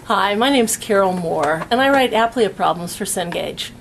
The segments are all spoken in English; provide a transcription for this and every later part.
Hi, my name's Carol Moore, and I write Aplia problems for Cengage.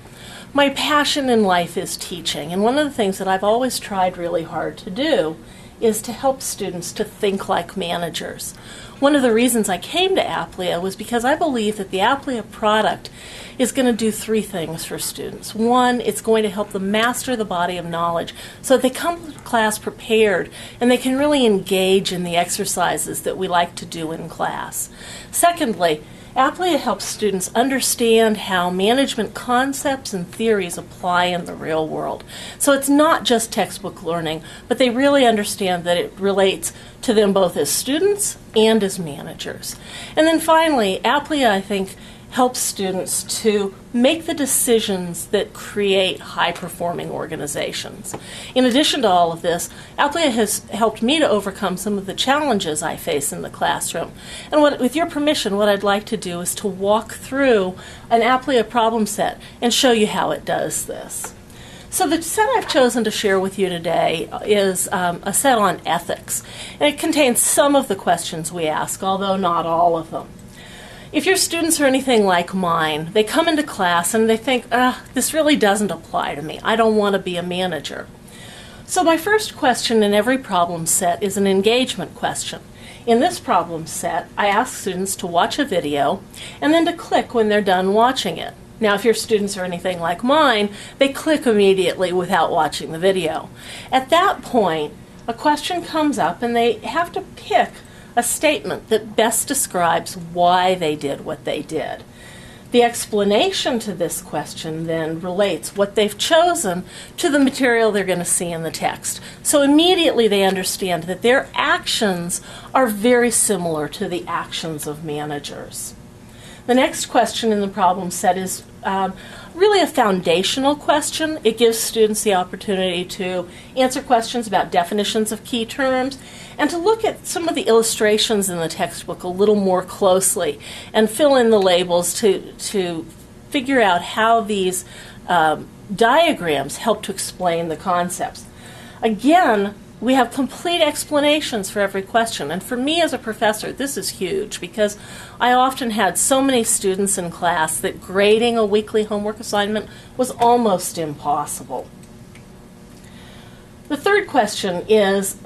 My passion in life is teaching, and one of the things that I've always tried really hard to do is to help students to think like managers. One of the reasons I came to Aplia was because I believe that the Aplia product is going to do three things for students. One, it's going to help them master the body of knowledge so that they come to class prepared and they can really engage in the exercises that we like to do in class. Secondly, Aplia helps students understand how management concepts and theories apply in the real world. So it's not just textbook learning, but they really understand that it relates to them both as students and as managers. And then finally, Aplia, I think, helps students to make the decisions that create high-performing organizations. In addition to all of this, Aplia has helped me to overcome some of the challenges I face in the classroom. And with your permission, what I'd like to do is to walk through an Aplia problem set and show you how it does this. So the set I've chosen to share with you today is a set on ethics. And it contains some of the questions we ask, although not all of them. If your students are anything like mine, they come into class and they think, this really doesn't apply to me. I don't want to be a manager. So my first question in every problem set is an engagement question. In this problem set, I ask students to watch a video and then to click when they're done watching it. Now, if your students are anything like mine, they click immediately without watching the video. At that point, a question comes up and they have to pick a statement that best describes why they did what they did. The explanation to this question then relates what they've chosen to the material they're going to see in the text. So immediately they understand that their actions are very similar to the actions of managers. The next question in the problem set is really a foundational question. It gives students the opportunity to answer questions about definitions of key terms and to look at some of the illustrations in the textbook a little more closely and fill in the labels to figure out how these diagrams help to explain the concepts. Again, we have complete explanations for every question, and for me as a professor, this is huge because I often had so many students in class that grading a weekly homework assignment was almost impossible. The third question is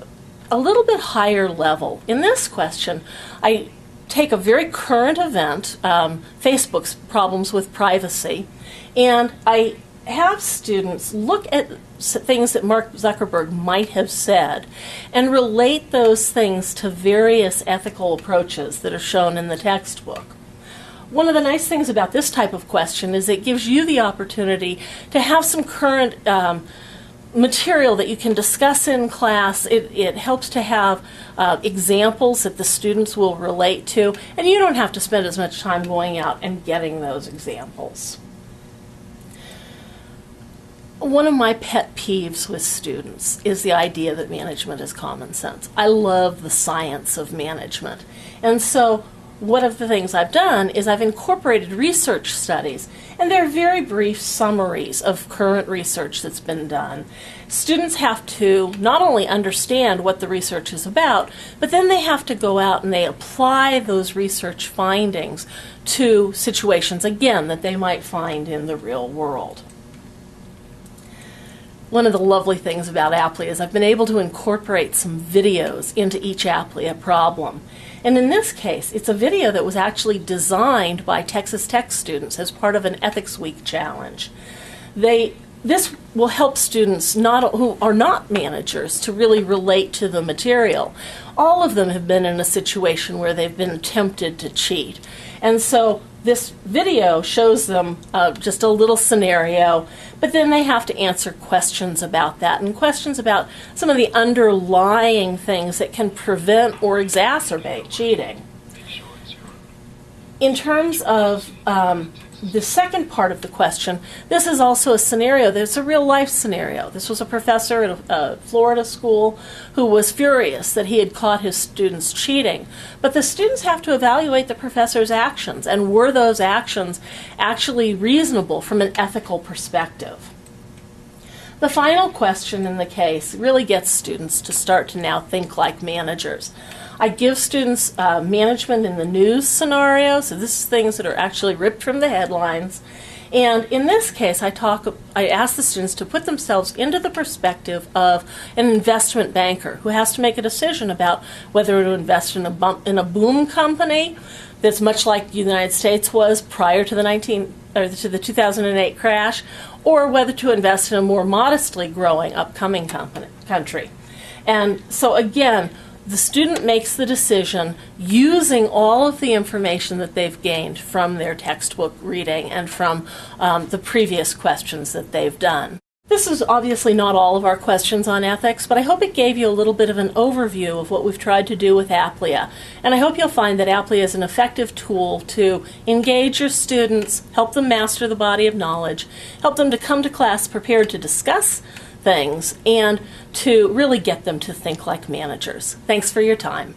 a little bit higher level. In this question, I take a very current event, Facebook's problems with privacy, and I have students look at things that Mark Zuckerberg might have said and relate those things to various ethical approaches that are shown in the textbook. One of the nice things about this type of question is it gives you the opportunity to have some current material that you can discuss in class. It helps to have examples that the students will relate to, and you don't have to spend as much time going out and getting those examples. One of my pet peeves with students is the idea that management is common sense. I love the science of management. And so one of the things I've done is I've incorporated research studies, and they're very brief summaries of current research that's been done. Students have to not only understand what the research is about, but then they have to go out and they apply those research findings to situations, again, that they might find in the real world. One of the lovely things about Aplia is I've been able to incorporate some videos into each Aplia problem. And in this case, it's a video that was actually designed by Texas Tech students as part of an Ethics Week challenge. This will help students who are not managers to really relate to the material. All of them have been in a situation where they've been tempted to cheat. And so this video shows them just a little scenario, but then they have to answer questions about that and questions about some of the underlying things that can prevent or exacerbate cheating. In terms of the second part of the question, this is also a scenario that's a real life scenario. This was a professor at a Florida school who was furious that he had caught his students cheating. But the students have to evaluate the professor's actions, and were those actions actually reasonable from an ethical perspective? The final question in the case really gets students to start to now think like managers. I give students management in the news scenario, so this is things that are actually ripped from the headlines. And in this case, I ask the students to put themselves into the perspective of an investment banker who has to make a decision about whether to invest in a boom company that's much like the United States was prior to the 2008 crash, or whether to invest in a more modestly growing upcoming country. And so again, the student makes the decision using all of the information that they've gained from their textbook reading and from the previous questions that they've done. This is obviously not all of our questions on ethics, but I hope it gave you a little bit of an overview of what we've tried to do with Aplia. And I hope you'll find that Aplia is an effective tool to engage your students, help them master the body of knowledge, help them to come to class prepared to discuss things, and to really get them to think like managers. Thanks for your time.